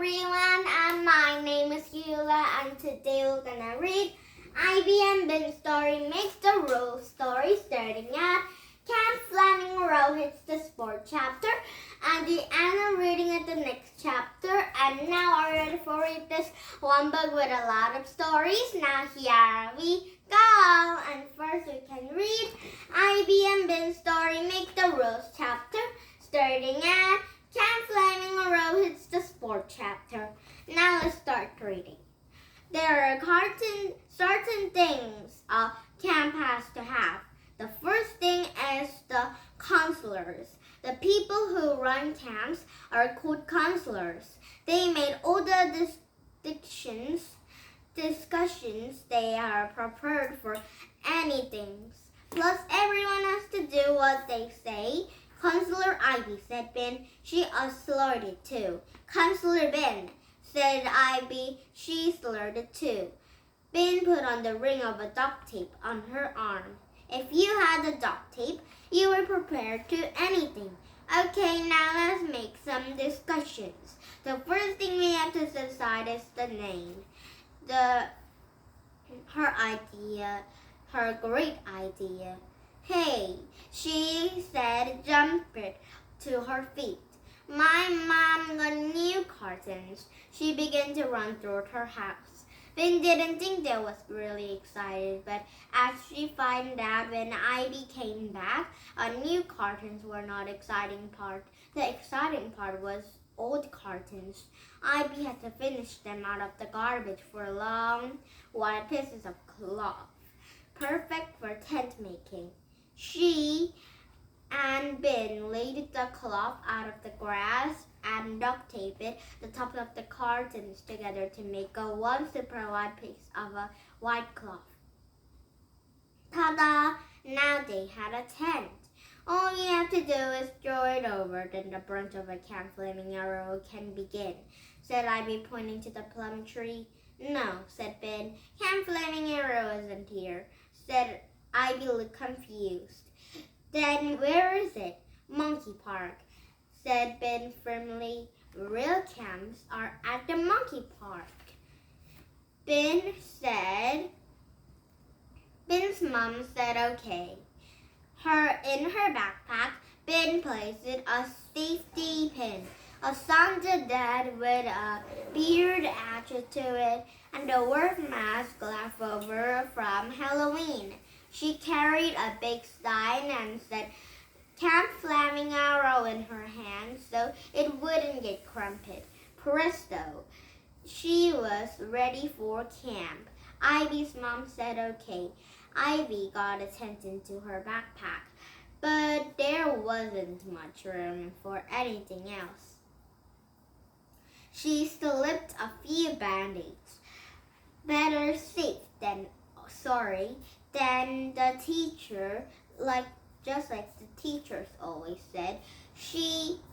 everyone, and my name is Eula, and today we're gonna read Ivy and Ben's story makes the rule story starting at Camp Flaming Row hits the sport chapter, and the end of reading at the next chapter. And now are you ready for read this one book with a lot of stories? Now here we go. And first we can read Ivy and Ben's story make the rules chapter starting at Camp Flaming Row hits the sport chapter. Now let's start reading. There are certain things a camp has to have. The first thing is the counselors. The people who run camps are called counselors. They made all the discussions. They are prepared for anything. Plus, everyone has to do what they say. Counselor Ivy, said Ben. She slurred it too. Counselor Ben, said Ivy. She slurred it too. Ben put on the ring of a duct tape on her arm. If you had the duct tape, you were prepared to anything. Okay, now let's make some discussions. The first thing we have to decide is the name. Her great idea. Hey, she said, jumped to her feet. My mom got new curtains. She began to run through her house. Ben didn't think they was really excited, but as she found out when Ivy came back, new curtains were not exciting part. The exciting part was old curtains. Ivy had to finish them out of the garbage for long white pieces of cloth, perfect for tent making. She and Ben laid the cloth out of the grass and duct taped the top of the curtains together to make one super wide piece of a white cloth. Ta-da! Now they had a tent. All you have to do is throw it over, then the branch of a Camp Flaming Arrow can begin, said Ivy, pointing to the plum tree. No, said Ben. Camp Flaming Arrow isn't here, said Ivy, looked confused. Then where is it? Monkey Park, said Ben firmly. Real camps are at the monkey park. Ben's mom said okay. In her backpack, Ben placed a safety pin, a Santa dad with a beard attached to it, and a work mask left over from Halloween. She carried a big sign and said Camp Flaming Arrow in her hand so it wouldn't get crumpled. Presto! She was ready for camp. Ivy's mom said okay. Ivy got a tent into her backpack, but there wasn't much room for anything else. She slipped a few band-aids. Better safe than sorry. Then the teacher, just like the teachers always said,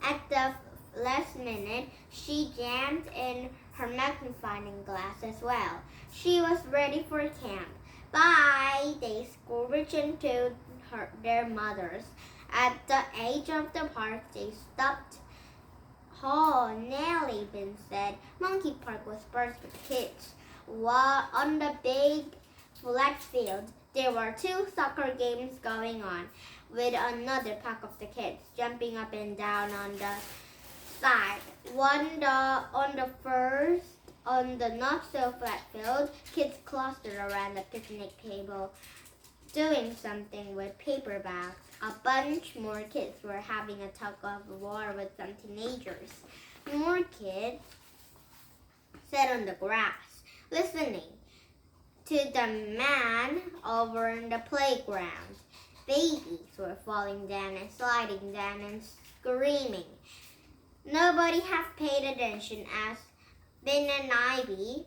at the last minute, she jammed in her magnifying glass as well. She was ready for camp. Bye! They scurried into their mothers. At the edge of the park, they stopped. Oh, Nellie, Ben said. Monkey Park was burst with kids. While on the big flat field, there were 2 soccer games going on, with another pack of the kids jumping up and down on the side. On the not-so-flat field, kids clustered around the picnic table, doing something with paper bags. A bunch more kids were having a tug-of-war with some teenagers. More kids sat on the grass, listening to the man over in the playground. Babies were falling down and sliding down and screaming. Nobody had paid attention as Ben and Ivy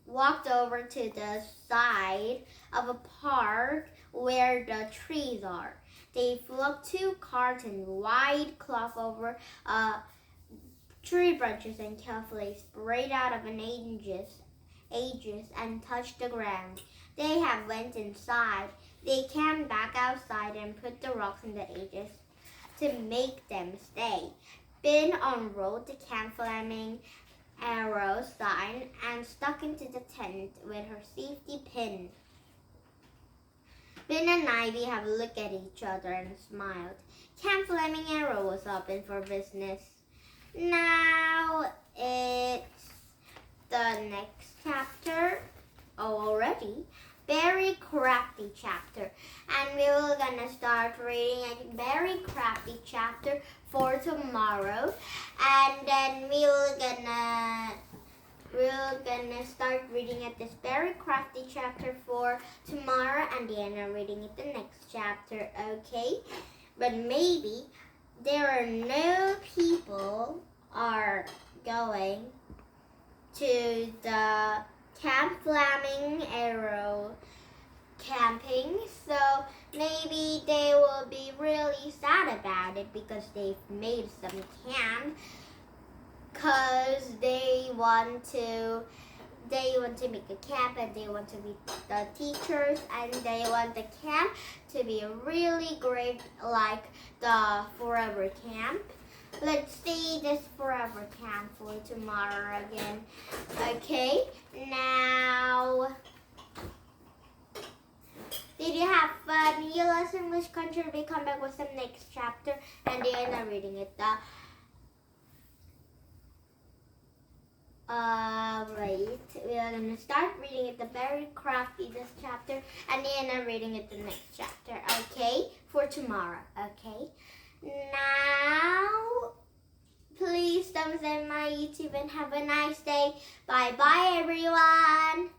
walked over to the side of a park where the trees are. They flung 2 cartons wide cloth over tree branches and carefully sprayed out of an edges and touched the ground. They had went inside. They came back outside and put the rocks in the edges to make them stay. Ben unrolled the Camp Flaming arrow sign and stuck into the tent with her safety pin. Ben and Ivy have a look at each other and smiled. Camp Flaming Arrow was open for business. Now it's the next chapter already. Very crafty chapter. And we were gonna start reading a very crafty chapter for tomorrow. And then we're gonna start reading at this very crafty chapter for tomorrow, and then I'm reading it the next chapter, okay? But maybe there are no people are going to the Camp Flaming Arrow camping, so maybe they will be really sad about it because they've made some camp because they want to make a camp and they want to meet the teachers and they want the camp to be really great like the Forever Camp. Let's see this Forever Camp for tomorrow again. Okay, now, did you have fun? You lost English Country. We come back with some next chapter and then I'm reading it. Right, we are going to start reading it the very crafty this chapter and then I'm reading it the next chapter, okay, for tomorrow, okay. Now, please thumbs up my YouTube and have a nice day. Bye bye everyone.